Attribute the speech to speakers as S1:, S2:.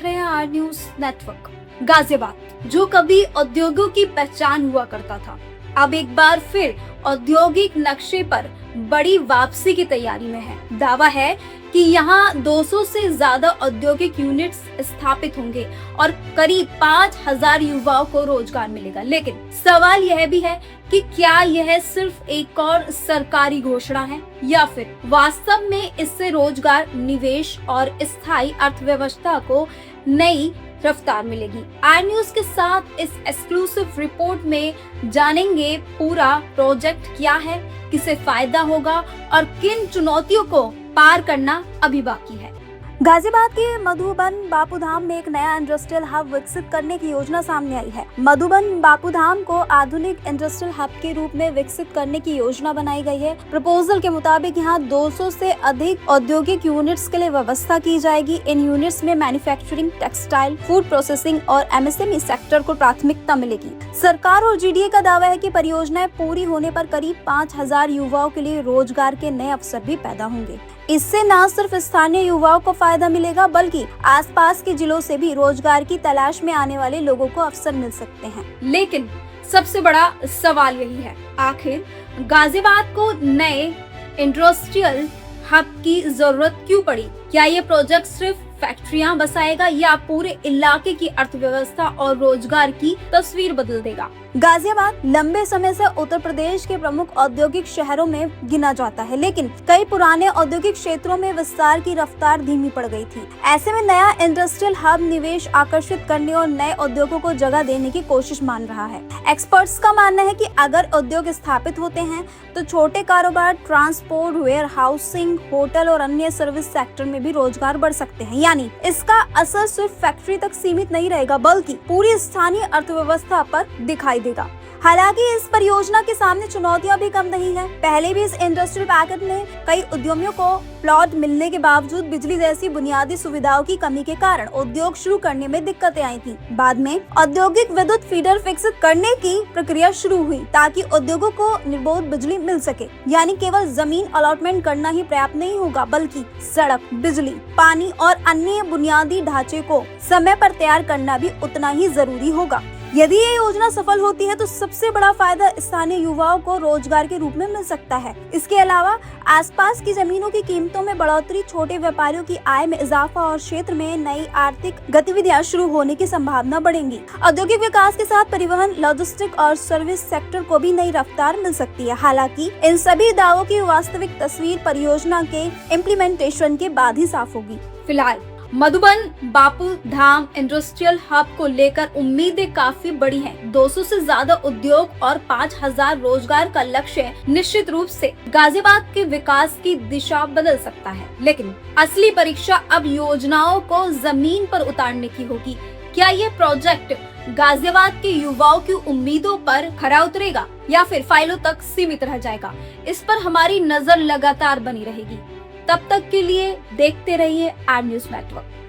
S1: रहे हैं R news network. Ghaziabad जो कभी उद्योगों की पहचान हुआ करता था, अब एक बार फिर औद्योगिक नक्शे पर बड़ी वापसी की तैयारी में है। दावा है कि यहाँ 200 से ज्यादा औद्योगिक यूनिट्स स्थापित होंगे और करीब 5000 युवाओं को रोजगार मिलेगा। लेकिन सवाल यह भी है कि क्या यह सिर्फ एक और सरकारी घोषणा है या फिर वास्तव में इससे रोजगार, निवेश और स्थायी अर्थव्यवस्था को नई रफ्तार मिलेगी। आई न्यूज के साथ इस एक्सक्लूसिव रिपोर्ट में जानेंगे पूरा प्रोजेक्ट क्या है, किसे फायदा होगा और किन चुनौतियों को पार करना अभी बाकी है। गाजियाबाद के मधुबन बापूधाम में एक नया इंडस्ट्रियल हब विकसित करने की योजना सामने आई है। मधुबन बापूधाम को आधुनिक इंडस्ट्रियल हब के रूप में विकसित करने की योजना बनाई गई है। प्रपोजल के मुताबिक यहाँ 200 से अधिक औद्योगिक यूनिट्स के लिए व्यवस्था की जाएगी। इन यूनिट्स में मैन्युफैक्चरिंग, टेक्सटाइल, फूड प्रोसेसिंग और एमएसएमई सेक्टर को प्राथमिकता मिलेगी। सरकार और जीडीए का दावा है कि परियोजनाएं पूरी होने पर करीब 5000 युवाओं के लिए रोजगार के नए अवसर भी पैदा होंगे। इससे न सिर्फ स्थानीय युवाओं को फायदा मिलेगा बल्कि आसपास के जिलों से भी रोजगार की तलाश में आने वाले लोगों को अवसर मिल सकते हैं। लेकिन सबसे बड़ा सवाल यही है, आखिर गाजियाबाद को नए इंडस्ट्रियल हब की जरूरत क्यों पड़ी? क्या ये प्रोजेक्ट सिर्फ फैक्ट्रियां बसाएगा या पूरे इलाके की अर्थव्यवस्था और रोजगार की तस्वीर बदल देगा? गाजियाबाद लंबे समय से उत्तर प्रदेश के प्रमुख औद्योगिक शहरों में गिना जाता है, लेकिन कई पुराने औद्योगिक क्षेत्रों में विस्तार की रफ्तार धीमी पड़ गई थी। ऐसे में नया इंडस्ट्रियल हब निवेश आकर्षित करने और नए उद्योगों को जगह देने की कोशिश मान रहा है। एक्सपर्ट्स का मानना है कि अगर उद्योग स्थापित होते हैं तो छोटे कारोबार, ट्रांसपोर्ट, वेयर हाउसिंग, होटल और अन्य सर्विस सेक्टर में भी रोजगार बढ़ सकते हैं। यानी इसका असर सिर्फ फैक्ट्री तक सीमित नहीं रहेगा बल्कि पूरी स्थानीय अर्थव्यवस्था पर दिखाई देगा। हालांकि इस परियोजना के सामने चुनौतियां भी कम नहीं है। पहले भी इस इंडस्ट्रियल पैकेज में कई उद्यमियों को प्लॉट मिलने के बावजूद बिजली जैसी बुनियादी सुविधाओं की कमी के कारण उद्योग शुरू करने में दिक्कतें आई थी। बाद में औद्योगिक विद्युत फीडर विकसित करने की प्रक्रिया शुरू हुई ताकि उद्योगों को निर्बाध बिजली मिल सके। यानी केवल जमीन अलॉटमेंट करना ही पर्याप्त नहीं होगा बल्कि सड़क, बिजली, पानी और अन्य बुनियादी ढांचे को समय पर तैयार करना भी उतना ही जरूरी होगा। यदि ये योजना सफल होती है तो सबसे बड़ा फायदा स्थानीय युवाओं को रोजगार के रूप में मिल सकता है। इसके अलावा आसपास की जमीनों की कीमतों में बढ़ोतरी, छोटे व्यापारियों की आय में इजाफा और क्षेत्र में नई आर्थिक गतिविधियां शुरू होने की संभावना बढ़ेंगी। औद्योगिक विकास के साथ परिवहन, लॉजिस्टिक और सर्विस सेक्टर को भी नई रफ्तार मिल सकती है। हालांकि इन सभी दावों की वास्तविक तस्वीर परियोजना के इम्प्लीमेंटेशन के बाद ही साफ होगी। फिलहाल मधुबन बापू धाम इंडस्ट्रियल हब को लेकर उम्मीदें काफी बड़ी हैं। 200 से ज्यादा उद्योग और 5000 रोजगार का लक्ष्य निश्चित रूप से गाजियाबाद के विकास की दिशा बदल सकता है। लेकिन असली परीक्षा अब योजनाओं को जमीन पर उतारने की होगी। क्या ये प्रोजेक्ट गाजियाबाद के युवाओं की उम्मीदों पर खरा उतरेगा या फिर फाइलों तक सीमित रह जाएगा? इस पर हमारी नजर लगातार बनी रहेगी। तब तक के लिए देखते रहिए आर न्यूज नेटवर्क।